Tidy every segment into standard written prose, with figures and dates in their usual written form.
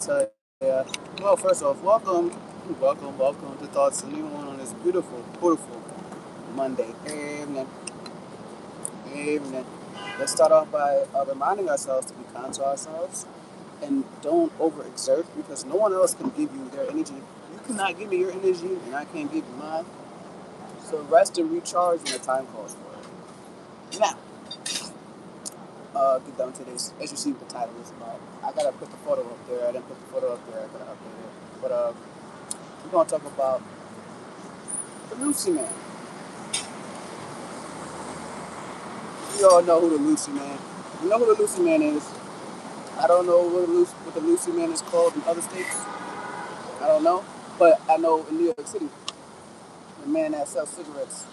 tell you. Well, first off, welcome to Thoughts and Anyone on this beautiful Monday evening. Let's start off by reminding ourselves to be kind to ourselves and don't overexert because no one else can give you their energy. You cannot give me your energy, and I can't give you mine. So rest and recharge when the time calls for it. Now, get down to this. As you see what the title is about. I gotta put the photo up there. I didn't put the photo up there. I gotta update it. But we're gonna talk about the Lucy Man. You all know who the Lucy Man. You know who the Lucy Man is. I don't know what the Lucy Man is called in other states. I don't know, but I know in New York City, the man that sells cigarettes,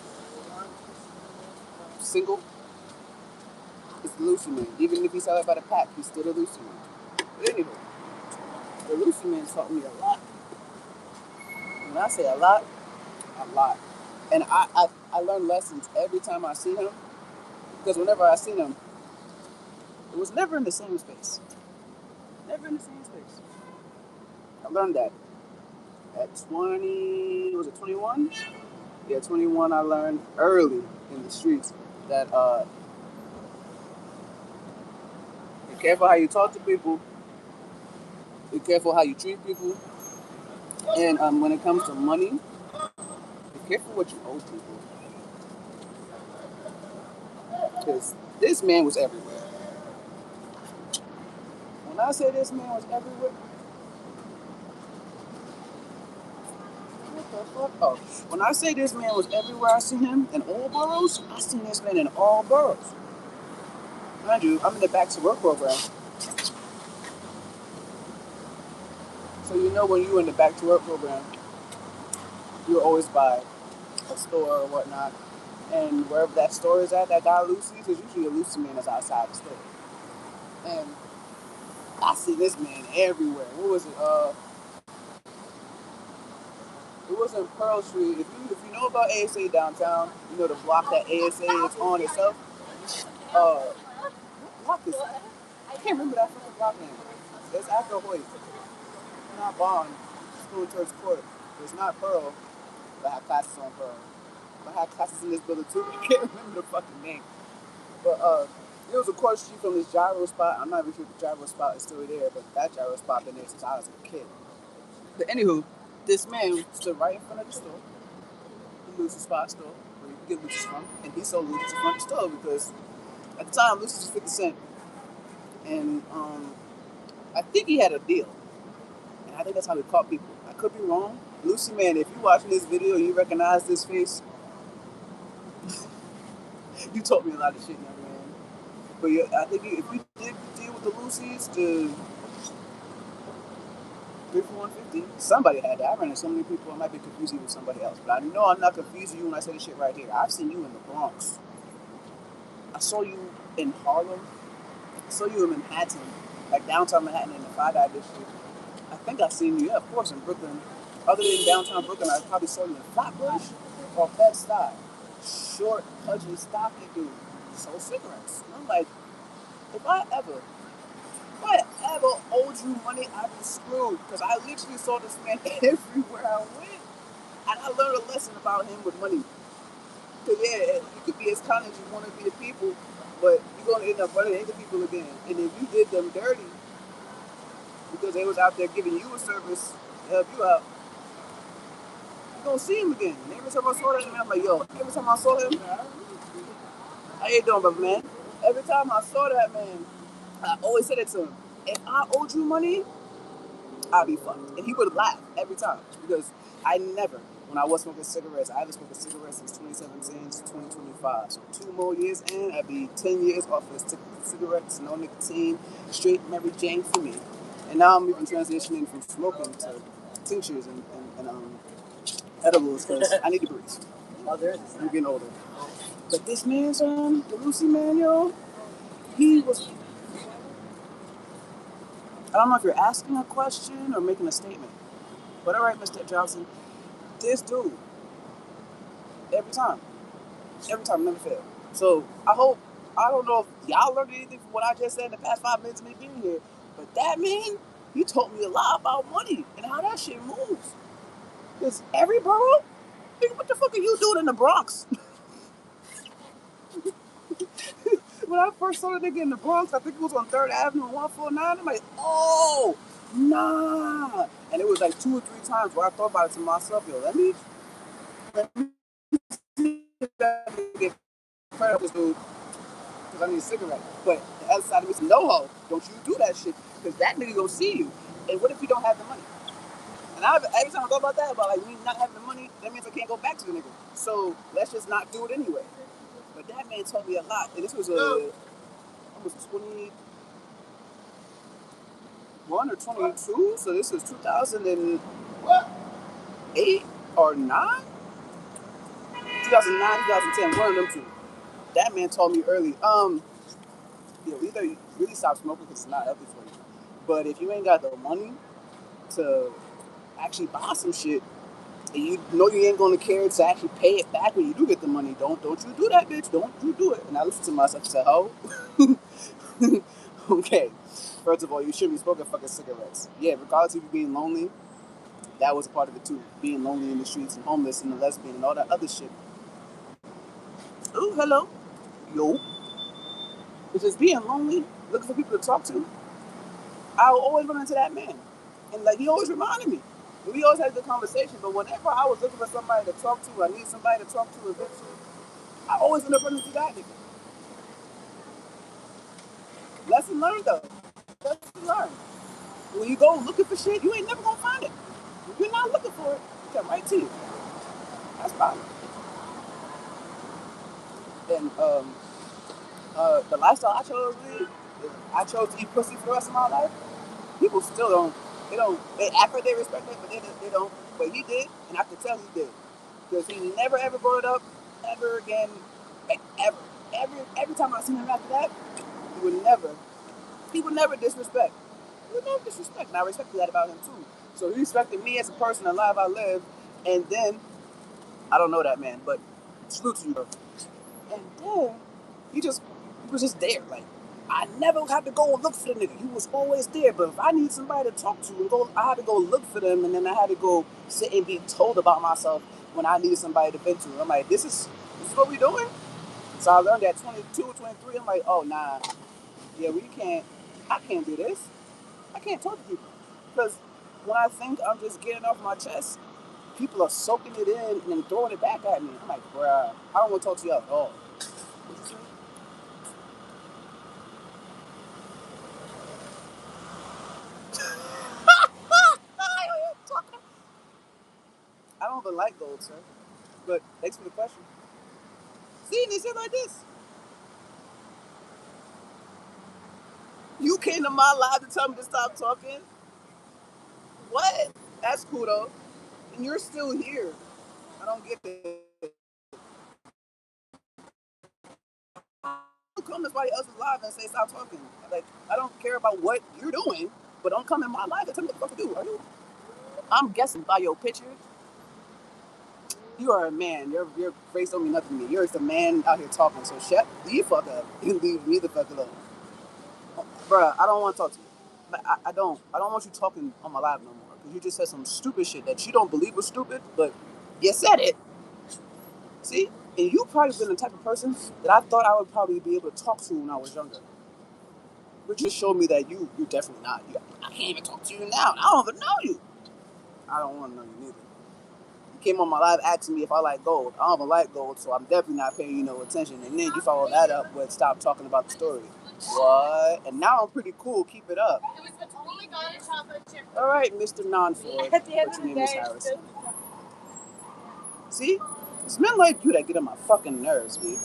single, is the Lucy Man. Even if he sells it by the pack, he's still the Lucy Man. But anyway, the Lucy Man taught me a lot. When I say a lot. And I learn lessons every time I see him. Because whenever I see him, it was never in the same space. Never in the same space. I learned that at 20, was it 21? Yeah, 21, I learned early in the streets that be careful how you talk to people, be careful how you treat people, and when it comes to money, be careful what you owe people. Because this man was everywhere. When I say this man was everywhere, what the fuck? Oh, when I say this man was everywhere, I seen him in all boroughs. I seen this man in all boroughs. Mind you, I'm in the Back to Work program, so you know when you're in the Back to Work program, you're always by a store or whatnot, and wherever that store is at, that guy Lucy's, there's usually a Lucy man that's outside the store. And I see this man everywhere. What was it? It was in Pearl Street. If you know about ASA downtown, you know the block that ASA is on itself. What block is it? I can't remember that fucking block name. It's after Hoyt. It's not Bond. It's going towards Court. It's not Pearl. But I have classes on Pearl. I have classes in this building too. I can't remember the fucking name. But it was across the street from this gyro spot. I'm not even sure if the gyro spot is still there, but that gyro spot been there since I was a kid. But anywho, this man stood right in front of the store, the Lucy's spot store, where you can get Lucy's from, and he sold Lucy's in front of the store because at the time Lucy's was 50 cents, and I think he had a deal, and I think that's how he caught people. I could be wrong. Lucy man, if you watching this video, and you recognize this face. You taught me a lot of shit, young man. But yeah, I think if we did deal with the Lucy's, the 3 for 150, somebody had that. I ran into so many people, I might be confusing with somebody else. But I know I'm not confusing you when I say this shit right here. I've seen you in the Bronx. I saw you in Harlem. I saw you in Manhattan, like downtown Manhattan in the Five Eye District. I think I've seen you, yeah, of course, in Brooklyn. Other than downtown Brooklyn, I probably saw you in Flatbush or Bed-Stuy. Short, pudgy, stocky dude. Sold cigarettes. And I'm like, if I ever owed you money, I'd be screwed. Because I literally saw this man everywhere I went. And I learned a lesson about him with money. Because, yeah, you could be as kind as you want to be to people, but you're going to end up running into people again. And if you did them dirty because they was out there giving you a service to help you out, you're going to see him again. And every time I saw that man, I'm like, yo, every time I saw him, how you doing, brother man? Every time I saw that man, I always said it to him. If I owed you money, I'd be fucked. And he would laugh every time because I never, when I was smoking cigarettes, I haven't smoked cigarettes since 2017 to 2025. So 2 more years in, I'd be 10 years off of cigarettes, no nicotine, straight Mary Jane for me. And now I'm even transitioning from smoking to tinctures and edibles because I need to breathe. I'm getting older. But this man's the Lucy man, yo, he was. I don't know if you're asking a question or making a statement. But all right, Mr. Johnson, this dude, every time, never fail. So I don't know if y'all learned anything from what I just said in the past 5 minutes of me being here, but that man, He taught me a lot about money and how that shit moves. Because every borough, nigga, what the fuck are you doing in the Bronx? When I first saw the nigga in the Bronx, I think it was on 3rd Avenue and 149. I'm like, oh, nah. And it was like 2 or 3 times where I thought about it to myself, yo, let me see if that nigga get credit up this dude because I need a cigarette. But the other side of me said, no, ho, don't you do that shit because that nigga gonna see you. And what if you don't have the money? And every time I go about that, about like me not having the money, that means I can't go back to the nigga. So let's just not do it anyway. But that man told me a lot. And this was almost 21 or 22. So this was 2008 or 9? 2009, 2010, one of them two. That man told me early, either you really stop smoking because it's not healthy for you. But if you ain't got the money to actually buy some shit, and you know you ain't gonna care to actually pay it back when you do get the money, don't you do that, bitch. Don't you do it. And I listened to myself and said, oh, okay. First of all, you shouldn't be smoking fucking cigarettes. Yeah, regardless of you being lonely, that was a part of it too. Being lonely in the streets and homeless and the lesbian and all that other shit. Oh, hello. Yo. It's just being lonely, looking for people to talk to. I will always run into that man. And like he always reminded me. We always had a good conversation, but whenever I was looking for somebody to talk to, I need somebody to talk to eventually, I always end up running into that nigga. Lesson learned though. Lesson learned. When you go looking for shit, you ain't never gonna find it. If you're not looking for it, it come right to you. That's fine. And the lifestyle I chose to eat pussy for the rest of my life. People still don't. They don't. They act like they respect it, but they don't. But he did, and I could tell he did because he never ever brought it up ever again, like ever. Every time I seen him after that, he would never. He would never disrespect. He would never disrespect, and I respected that about him too. So he respected me as a person, the life I lived, and then I don't know that man, but salute to you, bro. And then he was just there. Like I never had to go and look for the nigga. He was always there. But if I need somebody to talk to and go, I had to go look for them, and then I had to go sit and be told about myself when I needed somebody to vent to. I'm like, this is what we doing. So I learned at 22, 23. I'm like, oh nah, yeah, I can't do this. I can't talk to people because when I think I'm just getting off my chest, people are soaking it in and then throwing it back at me. I'm like, bruh, I don't want to talk to you at all. I don't even like gold, sir. But thanks for the question. See, they said like this. You came to my live to tell me to stop talking. What? That's cool though. And you're still here. I don't get it. Don't come to somebody else's live and say stop talking. Like I don't care about what you're doing, but don't come in my live and tell me what the fuck to do. Are you? I'm guessing by your picture, you are a man. Your face don't mean nothing to me. You're just a man out here talking. So shut the fuck up and leave me the fuck alone. Bruh, I don't want to talk to you. I don't. I don't want you talking on my live no more because you just said some stupid shit that you don't believe was stupid, but you said it. See, and you probably been the type of person that I thought I would probably be able to talk to when I was younger, which just showed me that you're definitely not. I can't even talk to you now. I don't even know you. I don't want to know you neither. You came on my live asking me if I like gold. I don't even like gold, so I'm definitely not paying you no attention. And then you follow that up with stop talking about the story. What? And now I'm pretty cool. Keep it up. All right, Mr. Non-Ford. At the end of the day, Harris. See? It's men like you that get on my fucking nerves, B.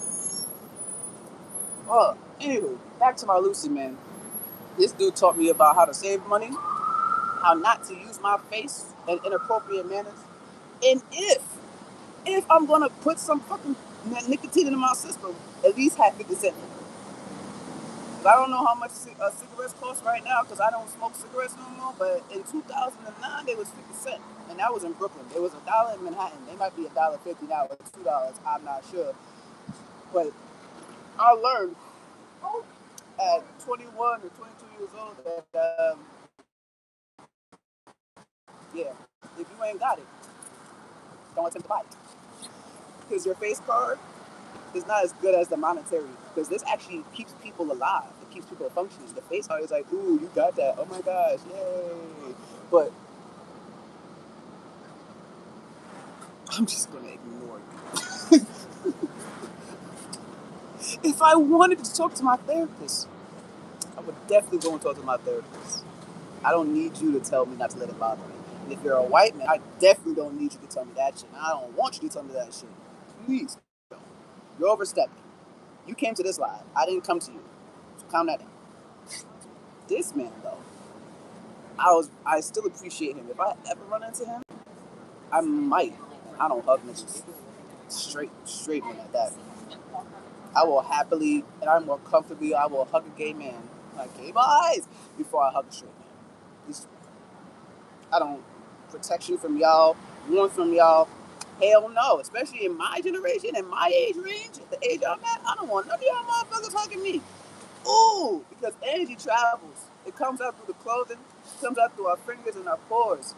Oh, anywho, back to my Lucy, man. This dude taught me about how to save money, how not to use my face in inappropriate manners, and if I'm gonna put some fucking nicotine in my system, at least have 50 cents. I don't know how much cigarettes cost right now because I don't smoke cigarettes no more. But in 2009, they was 50 cents, and that was in Brooklyn. It was $1 in Manhattan. They might be $1.50 now, or $2. I'm not sure. But I learned at 21 or 22 years old that Yeah. If you ain't got it, don't attempt to buy it. Because your face card is not as good as the monetary. Because this actually keeps people alive. It keeps people functioning. The face card is like, ooh, you got that. Oh my gosh, yay. But I'm just gonna ignore you. If I wanted to talk to my therapist, I would definitely go and talk to my therapist. I don't need you to tell me not to let it bother me. And if you're a white man, I definitely don't need you to tell me that shit. And I don't want you to tell me that shit. Please, you're overstepping. You came to this live. I didn't come to you. So calm that down. This man, though, I still appreciate him. If I ever run into him, I might. I don't hug niggas. Straight man like that. I will happily, and I'm more comfortably, I will hug a gay man, like gay boys, before I hug a straight man. Just, I don't protection from y'all, warmth from y'all. Hell no, especially in my generation and my age range, the age I'm at, I don't want none of y'all motherfuckers hugging me. Ooh, because energy travels. It comes out through the clothing, it comes out through our fingers and our pores.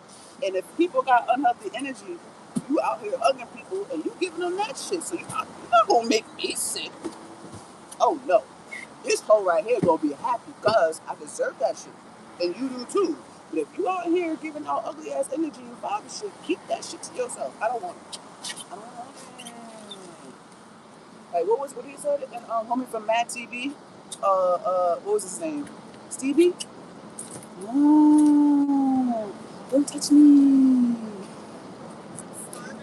And if people got unhealthy energy, you out here hugging people and you giving them that shit. So you're not gonna make me sick. Oh no. This hoe right here gonna be happy because I deserve that shit. And you do too. But if you out here giving out ugly ass energy and father shit, keep that shit to yourself. I don't want it. I don't want it. Like what he said? And homie from Mad TV, what was his name? Stevie? No, don't touch me.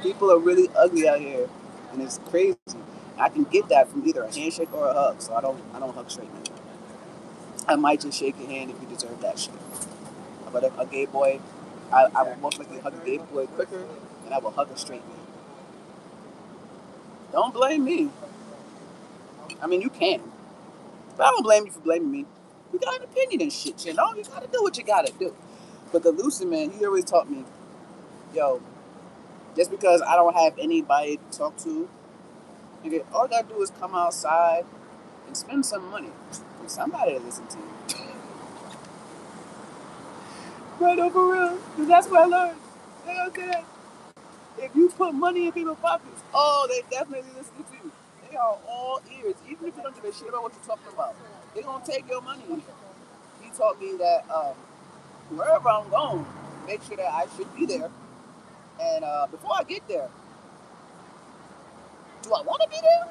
People are really ugly out here, and it's crazy. I can get that from either a handshake or a hug, so I don't hug straight men. I might just shake your hand if you deserve that shit. But a gay boy, I will most likely hug a gay boy quicker than I will hug a straight man. Don't blame me. I mean, you can, but I don't blame you for blaming me. You got an opinion and shit, you know. You gotta do what you gotta do. But the lucid man, he always taught me, yo, just because I don't have anybody to talk to, nigga, all I gotta do is come outside and spend some money for somebody to listen to you. Right over real, because that's what I learned. They don't say that. If you put money in people's pockets, oh, they definitely listen to you. They are all ears, even if you don't give a shit about what you're talking about. They're gonna take your money. He taught me that wherever I'm going, make sure that I should be there. And before I get there, do I want to be there?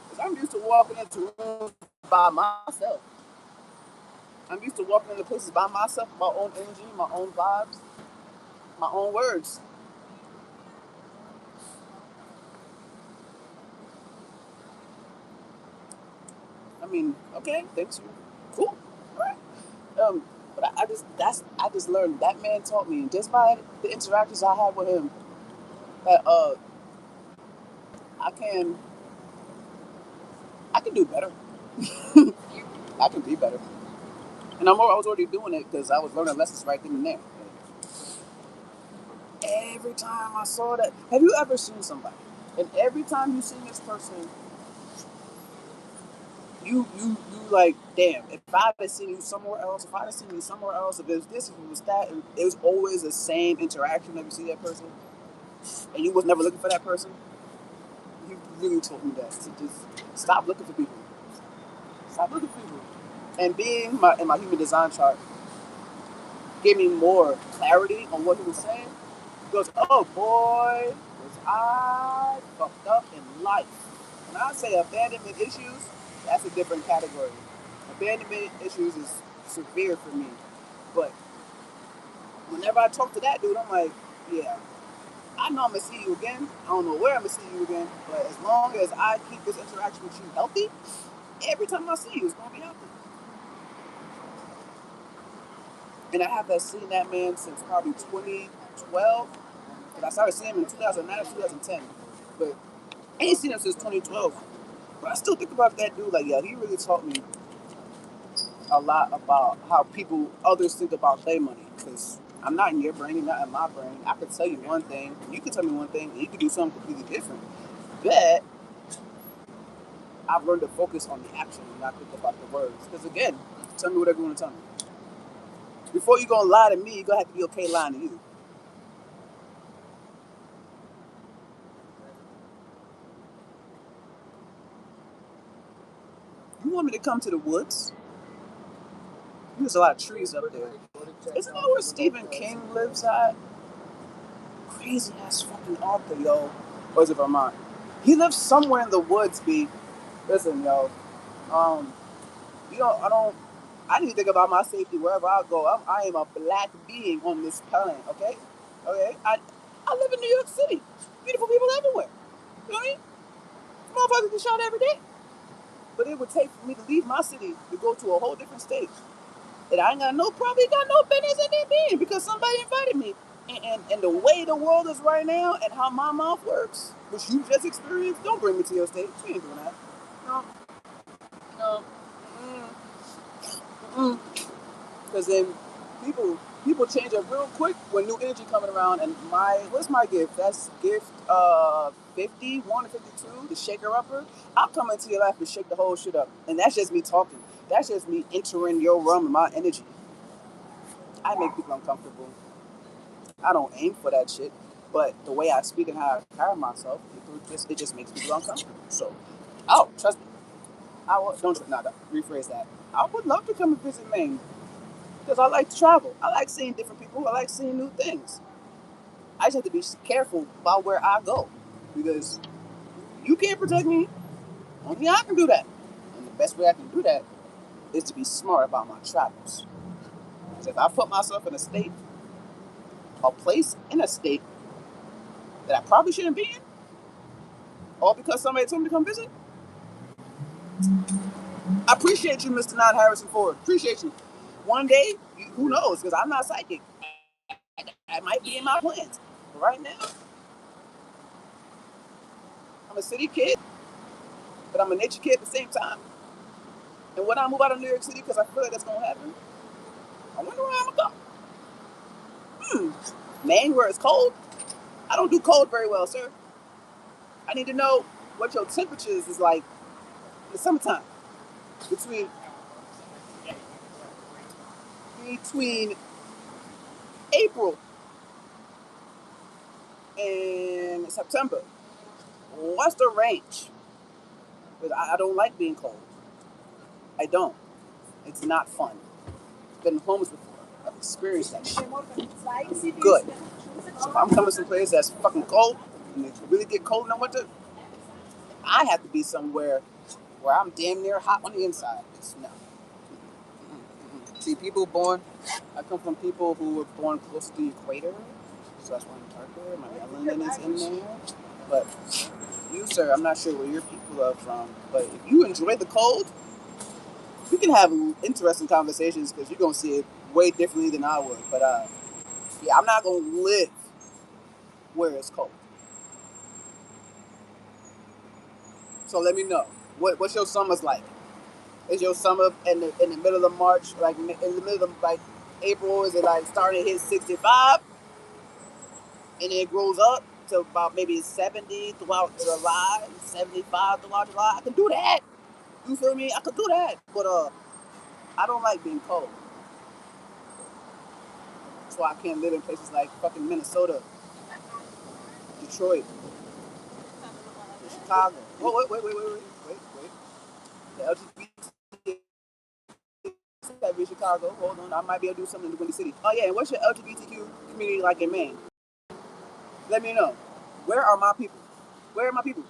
Because I'm used to walking into rooms by myself. I'm used to walking into places by myself, my own energy, my own vibes, my own words. I mean, okay, thanks. Cool. All right. But I just learned that man taught me just by the interactions I had with him that I can I can do better. I can be better. And I was already doing it because I was learning lessons right then and there. Every time I saw that, have you ever seen somebody? And every time you see this person, you like, damn, if I had seen you somewhere else, if I had seen you somewhere else, if it was this, if it was that, it was always the same interaction that you see that person, and you was never looking for that person. He really told me that to just stop looking for people. Stop looking for people. And being in my human design chart gave me more clarity on what he was saying. He goes, oh boy, was I fucked up in life. When I say abandonment issues, that's a different category. Abandonment issues is severe for me. But whenever I talk to that dude, I'm like, yeah, I know I'm gonna see you again. I don't know where I'm gonna see you again, but as long as I keep this interaction with you healthy, every time I see you, it's gonna be healthy. And I haven't seen that man since probably 2012. And I started seeing him in 2009 or 2010. But I ain't seen him since 2012. But I still think about that dude like, yeah, he really taught me a lot about how others think about their money. Because I'm not in your brain, you're not in my brain. I could tell you one thing, you could tell me one thing, and you could do something completely different. But I've learned to focus on the action and not think about the words. Because again, tell me whatever you want to tell me. Before you gonna lie to me, you're gonna have to be okay lying to you. You want me to come to the woods? There's a lot of trees up there. Isn't that where Stephen King lives at? Crazy ass fucking author, yo. Or is it Vermont? He lives somewhere in the woods, B. Listen, yo. Um, I don't. I need to think about my safety wherever I go. I am a black being on this planet, okay? Okay? I live in New York City. Beautiful people everywhere. You know what I mean? Motherfuckers get shot every day. But it would take for me to leave my city to go to a whole different state. And I ain't got no probably got no business in there being because somebody invited me. And the way the world is right now and how my mouth works, which you just experienced, don't bring me to your state. You ain't doing that. No, no. Because then people change up real quick when new energy coming around. And what's my gift? That's gift 51 or 52, the shaker upper. I'll come into your life and shake the whole shit up. And that's just me talking. That's just me entering your realm and my energy. I make people uncomfortable. I don't aim for that shit, but the way I speak and how I carry myself, it just makes people uncomfortable. So, oh, trust me, don't rephrase that. I would love to come and visit Maine because I like to travel. I like seeing different people. I like seeing new things. I just have to be careful about where I go because you can't protect me. Only I can do that, and the best way I can do that is to be smart about my travels. Because if I put myself in a place in a state that I probably shouldn't be in, all because somebody told me to come visit, I appreciate you, Mr. Not Harrison Ford. Appreciate you. One day, who knows? Because I'm not psychic. That might be in my plans. But right now, I'm a city kid, but I'm a nature kid at the same time. And when I move out of New York City, because I feel like that's going to happen, I wonder where I'm going to go. Maine, where it's cold? I don't do cold very well, sir. I need to know what your temperatures is like in the summertime. Between between April and September. What's the range? Because I don't like being cold. I don't. It's not fun. I've been homeless before. I've experienced that shit. Good. So if I'm coming someplace that's fucking cold and it really get cold in the winter, I have to be somewhere where I'm damn near hot on the inside. No. See, I come from people who were born close to the equator, so that's why I'm darker. My melanin is in there. But you, sir, I'm not sure where your people are from, but if you enjoy the cold, we can have interesting conversations because you're gonna see it way differently than I would. But yeah, I'm not gonna live where it's cold. So let me know what's your summers like. Is your summer in the middle of March, like in the middle of like April? Is it like starting to hit 65 and it grows up to about maybe 70 throughout July, 75 throughout July? I can do that. You feel me? I could do that. But I don't like being cold. That's why I can't live in places like fucking Minnesota, Detroit, Chicago. Oh, wait. The LGBT that be Chicago. Hold on, I might be able to do something in the Windy City. Oh yeah, and what's your LGBTQ community like in Maine? Let me know. Where are my people? Where are my people?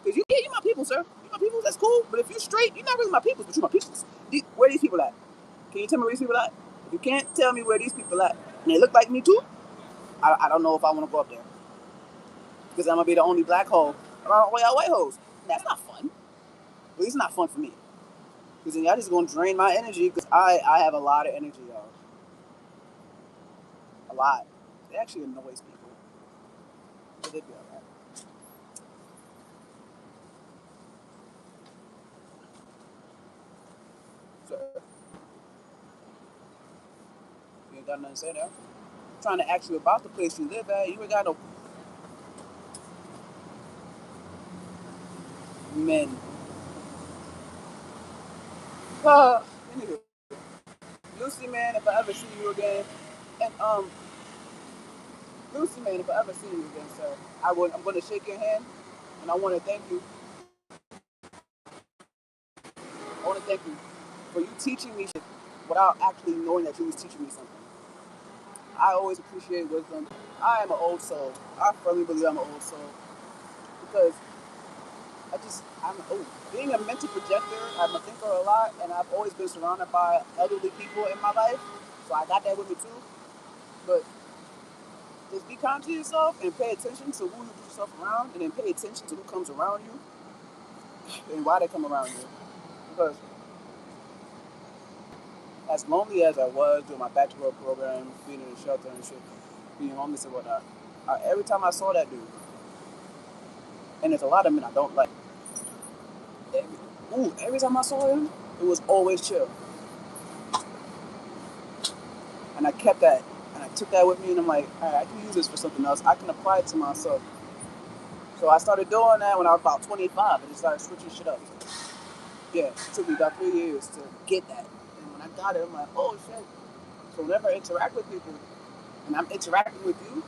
Cause you my people, sir. You my people. That's cool. But if you're straight, you're not really my people. But you my people. Where are these people at? Can you tell me where these people at? If you can't tell me where these people at, and they look like me too, I don't know if I want to go up there. Because I'm gonna be the only black hole around all y'all white hoes. That's not fun. At least it's not fun for me. Because then y'all just gonna drain my energy. Because I have a lot of energy, y'all. A lot. It actually annoys people. But they'd be alright. So, you ain't got nothing to say there. I'm trying to ask you about the place you live at. You ain't got no men. Anywho, Lucy, man, if I ever see you again, and Lucy, man, if I ever see you again, sir, I'm going to shake your hand, and I want to thank you. I want to thank you for you teaching me shit without actually knowing that you was teaching me something. I always appreciate wisdom. I am an old soul. I firmly believe I'm an old soul because I'm old. Being a mental projector, I'm a thinker a lot, and I've always been surrounded by elderly people in my life, so I got that with me too. But just be kind to yourself and pay attention to who you put yourself around, and then pay attention to who comes around you and why they come around you. Because as lonely as I was doing my bachelor program, being in a shelter and shit, being homeless and whatnot, every time I saw that dude, and there's a lot of men I don't like, every time I saw him, it was always chill. And I kept that, and I took that with me, and I'm like, all right, I can use this for something else. I can apply it to myself. So I started doing that when I was about 25, and just started switching shit up. Yeah, it took me about 3 years to get that. And when I got it, I'm like, oh shit. So whenever I interact with people, and I'm interacting with you,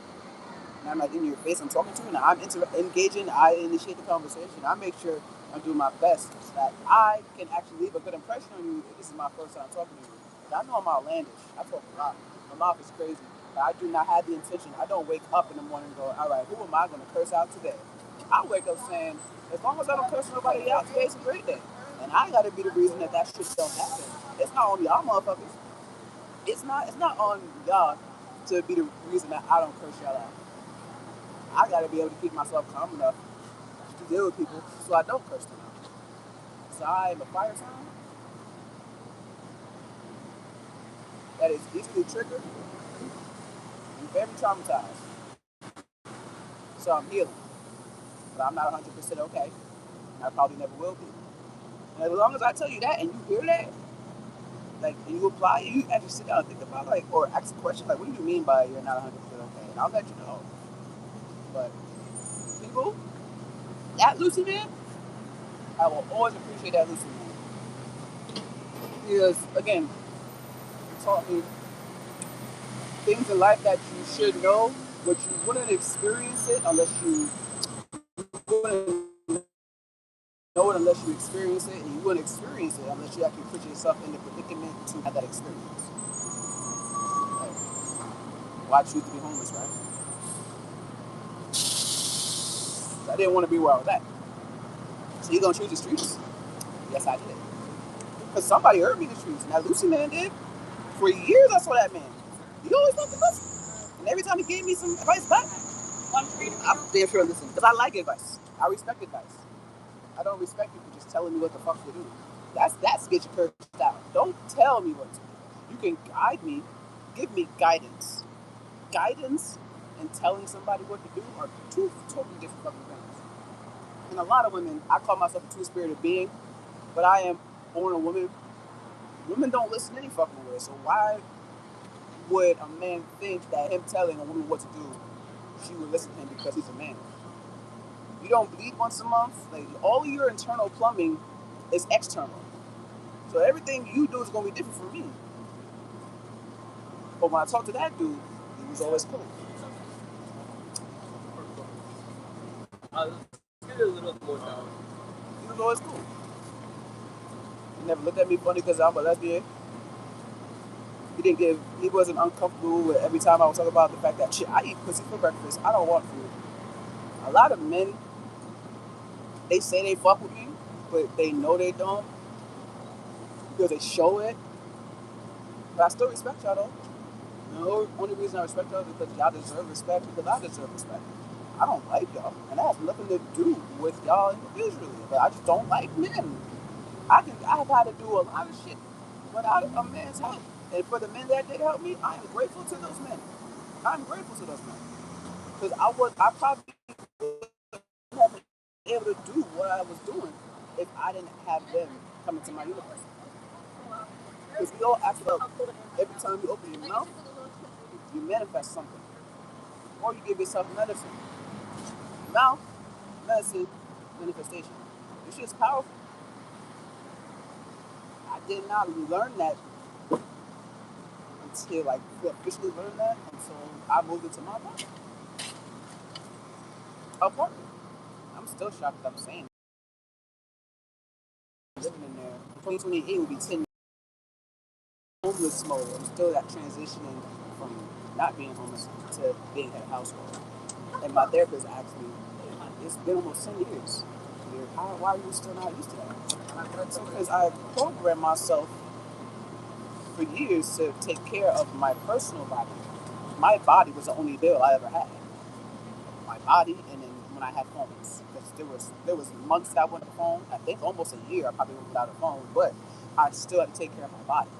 and I'm like in your face, I'm talking to you, and I'm engaging, I initiate the conversation. I make sure I'm doing my best so that I can actually leave a good impression on you. This is my first time talking to you. And I know I'm outlandish. I talk a lot. My mouth is crazy. But I do not have the intention. I don't wake up in the morning and go, all right, who am I going to curse out today? I wake up saying, as long as I don't curse nobody out, today's a great day. And I got to be the reason that that shit don't happen. It's not on y'all motherfuckers. It's not on y'all to be the reason that I don't curse y'all out. I got to be able to keep myself calm enough to deal with people so I don't curse them out. So I am a fire sign that is easily triggered and very traumatized. So I'm healing, but I'm not 100% okay. And I probably never will be. And as long as I tell you that and you hear that, like, and you apply, you actually sit down and think about, like, or ask a question, like, what do you mean by you're not 100% okay? And I'll let you know. But people, that Lucy man, I will always appreciate that Lucy man. Because, again, you taught me things in life that you should know, but you wouldn't experience it unless you wouldn't know it unless you experience it, and you wouldn't experience it unless you actually put yourself in the predicament to have that experience. Like, why choose to be homeless, right? So I didn't want to be where I was at. So you gonna choose the streets? Yes, I did. Because somebody hurt me in the streets. Now Lucy man did. For years I saw that man. He always thought the best. And every time he gave me some advice back, I'm damn sure listen. Because I like advice. I respect advice. I don't respect people just telling me what the fuck to do. That's get your courage out. Don't tell me what to do. You can guide me, give me guidance. Guidance and telling somebody what to do are two totally different fucking things. And a lot of women, I call myself a two-spirited being, but I am born a woman. Women don't listen any fucking way. So why would a man think that him telling a woman what to do, she would listen to him because he's a man? You don't bleed once a month. Like all of your internal plumbing is external. So everything you do is gonna be different from me. But when I talked to that dude, he was always cool. Let's get a little more down. He was always cool. He never looked at me funny because I'm a lesbian. He wasn't uncomfortable with every time I was talking about the fact that shit, I eat pussy for breakfast. I don't want food. A lot of men, they say they fuck with me, but they know they don't because they show it. But I still respect y'all though. The only reason I respect y'all is because y'all deserve respect because I deserve respect. I don't like y'all, and that has nothing to do with y'all individually. But I just don't like men. I've had to do a lot of shit without a man's help. And for the men that did help me, I am grateful to those men. I'm grateful to those men. Because I probably wouldn't have been able to do what I was doing if I didn't have them come into my universe. Because we all act up every time you open your mouth, you manifest something. Or you give yourself medicine. Mouth, medicine, manifestation. This shit's powerful. did not learn that until like officially learned that until I moved into my apartment. I'm still shocked that I'm saying living in there. 2028 will be 10 years homeless mode. I'm still that transitioning from not being homeless to being at a household. And my therapist asked me, it's been almost 10 years. Why are you still not used to that? Because I programmed myself for years to take care of my personal body. My body was the only bill I ever had. My body, and then when I had phones, because there was months that I went without a phone. I think almost a year I probably went without a phone, but I still had to take care of my body.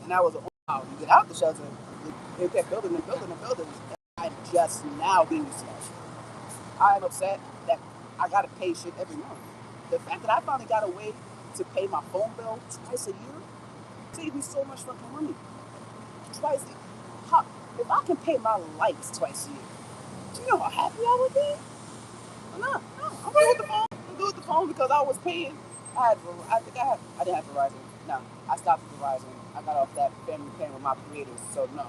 And that was wow. You get out the shelter, it kept building and building and building. I'm just now getting used to that. I am upset that I gotta pay shit every month. The fact that I finally got a way to pay my phone bill twice a year saved me so much fucking money. Twice. If I can pay my lights twice a year, do you know how happy I would be? No, I'm good with the phone. I'm good with the phone because I was paying. I didn't have Verizon. No, I stopped with Verizon. I got off that family plan with my creators. So no,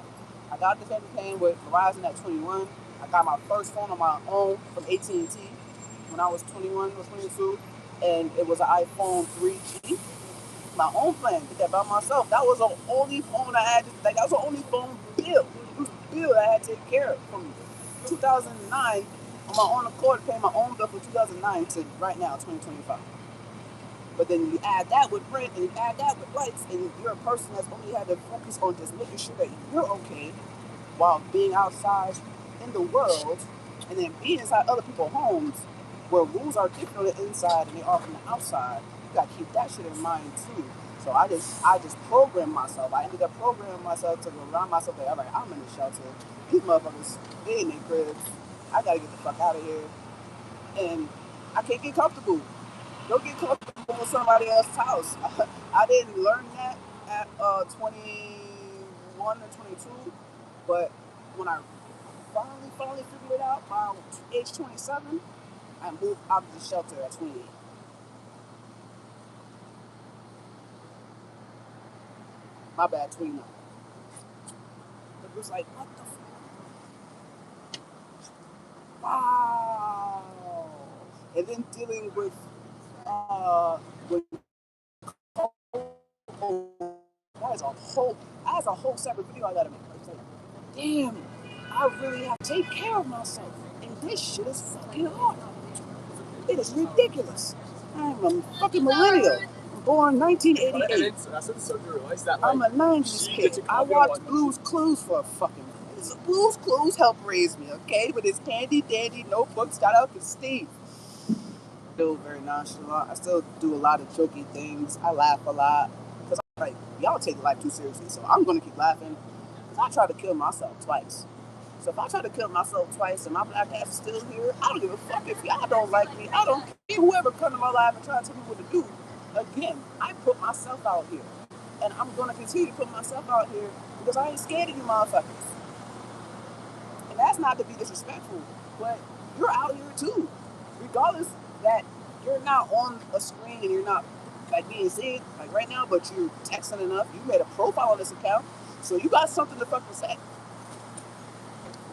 I got the family plan with Verizon at 21. I got my first phone on my own from AT&T when I was 21 or 22, and it was an iPhone 3G. My own plan, did that by myself. That was the only phone I had. Like that was the only phone bill I had to take care of from 2009 on my own accord, paying my own bill from 2009 to right now 2025. But then you add that with rent and you add that with lights, and you're a person that's only had to focus on just making sure that you're okay while being outside in the world, and then being inside other people's homes where rules are different on the inside and they are from the outside. You gotta keep that shit in mind too. So I just programmed myself. I ended up programming myself to remind myself that all right, I'm in the shelter. These motherfuckers, they in their cribs. I gotta get the fuck out of here. And I can't get comfortable. Don't get comfortable with somebody else's house. I didn't learn that at 21 or 22, but when I finally figured it out by age 27, I moved out of the shelter at 28. My bad, 29. It was like, what the wow. And then dealing with that is a whole separate video I gotta make. It's like, damn, I really have to take care of myself. And this shit is fucking hard. It is ridiculous. I'm a fucking millennial. Born 1988. I'm a 90s kid. I watched Blue's Clues for a fucking minute. Blue's Clues helped raise me, okay? With his handy dandy notebooks. Shout out to Steve. Still very nonchalant. I still do a lot of jokey things. I laugh a lot. Because I'm like, y'all take life too seriously, so I'm going to keep laughing. Because I tried to kill myself twice. So if I try to kill myself twice and my black ass is still here, I don't give a fuck if y'all don't like me. I don't care whoever come to my life and try to tell me what to do. Again, I put myself out here. And I'm going to continue to put myself out here because I ain't scared of you motherfuckers. And that's not to be disrespectful, but you're out here too. Regardless that you're not on a screen and you're not like being seen like right now, but you're texting enough. You made a profile on this account, so you got something to fucking say.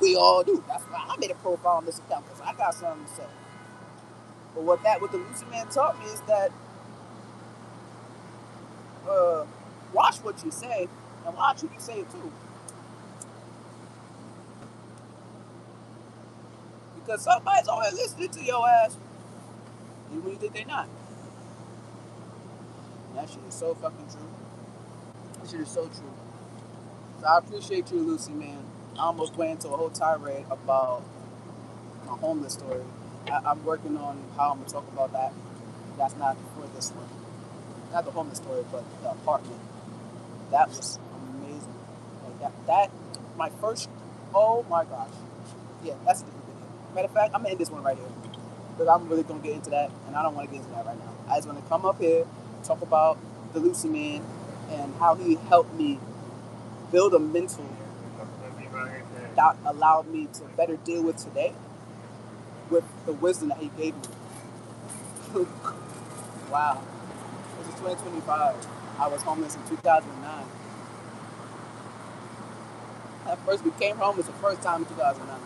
We all do. That's why I made a profile on this account because I got something to say. But what the Lucy man taught me is that watch what you say and watch who you say it to. Because somebody's always listening to your ass, even when you think they're not. And that shit is so fucking true. That shit is so true. So I appreciate you, Lucy, man. I almost went into a whole tirade about my homeless story. I'm working on how I'm gonna talk about that. That's not for this one. Not the homeless story, but the apartment. That was amazing. Like that my first. Oh my gosh. Yeah, that's a different video. Matter of fact, I'm gonna end this one right here because I'm really gonna get into that, and I don't want to get into that right now. I just want to come up here, talk about the Lucy man and how he helped me build a mental that allowed me to better deal with today with the wisdom that he gave me. Wow. This is 2025. I was homeless in 2009. I first became homeless the first time in 2009.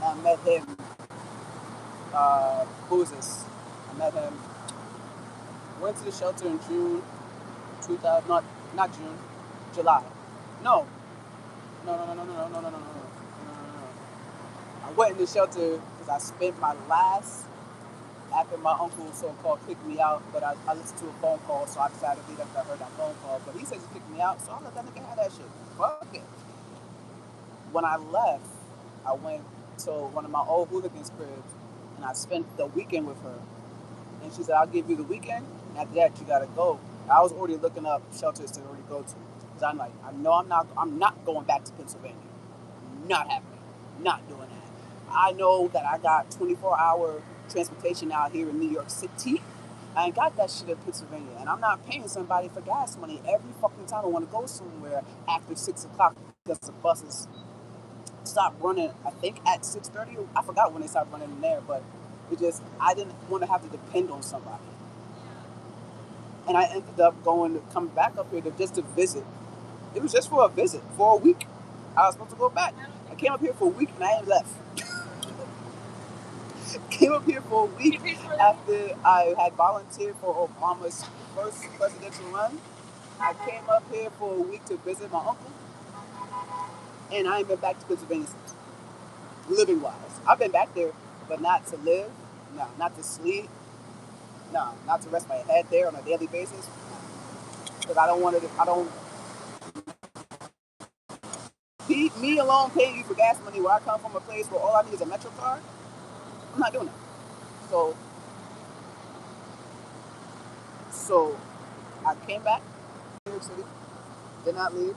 I met him. Who was this? I met him. Went to the shelter in June 2000. Not June. July. No. No. No. No. No. No. No. No. No. No. No. No. I went in the shelter because I spent my last after my uncle so-called kicked me out, but I listened to a phone call, so I decided to leave after I heard that phone call. But he says he kicked me out, so I let that nigga have that shit. Fuck it. When I left, I went to one of my old Hoolugans cribs, and I spent the weekend with her. And she said, "I'll give you the weekend, and after that, you gotta go." I was already looking up shelters to already go to, because I'm like, I know I'm not going back to Pennsylvania. Not happening. Not doing that. I know that I got 24-hour transportation out here in New York City. I ain't got that shit in Pennsylvania, and I'm not paying somebody for gas money every fucking time I want to go somewhere after 6 o'clock because the buses stop running. I think at 6:30. I forgot when they stopped running in there, but it just I didn't want to have to depend on somebody, and I ended up coming back up here just to visit. It was just for a visit for a week. I was supposed to go back. I came up here for a week and I ain't left. Came up here for a week after I had volunteered for Obama's first presidential run. I came up here for a week to visit my uncle, and I ain't been back to Pennsylvania since. Living wise, I've been back there, but not to live, no, not to sleep, no, not to rest my head there on a daily basis, because I don't want to. I don't. Me alone paying you for gas money where I come from a place where all I need is a Metro card. I'm not doing that. So, so I came back to New York City, did not leave,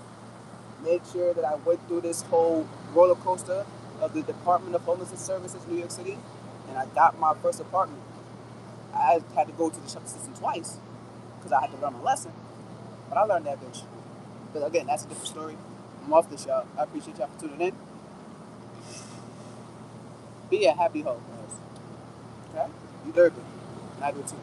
made sure that I went through this whole roller coaster of the Department of Homeless Services, New York City, and I got my first apartment. I had to go to the shelter system twice because I had to learn my lesson, but I learned that bitch. But again, that's a different story. I'm off this, y'all. I appreciate y'all for tuning in. Be a happy hoe, guys. Okay? You deserve it. And I do too.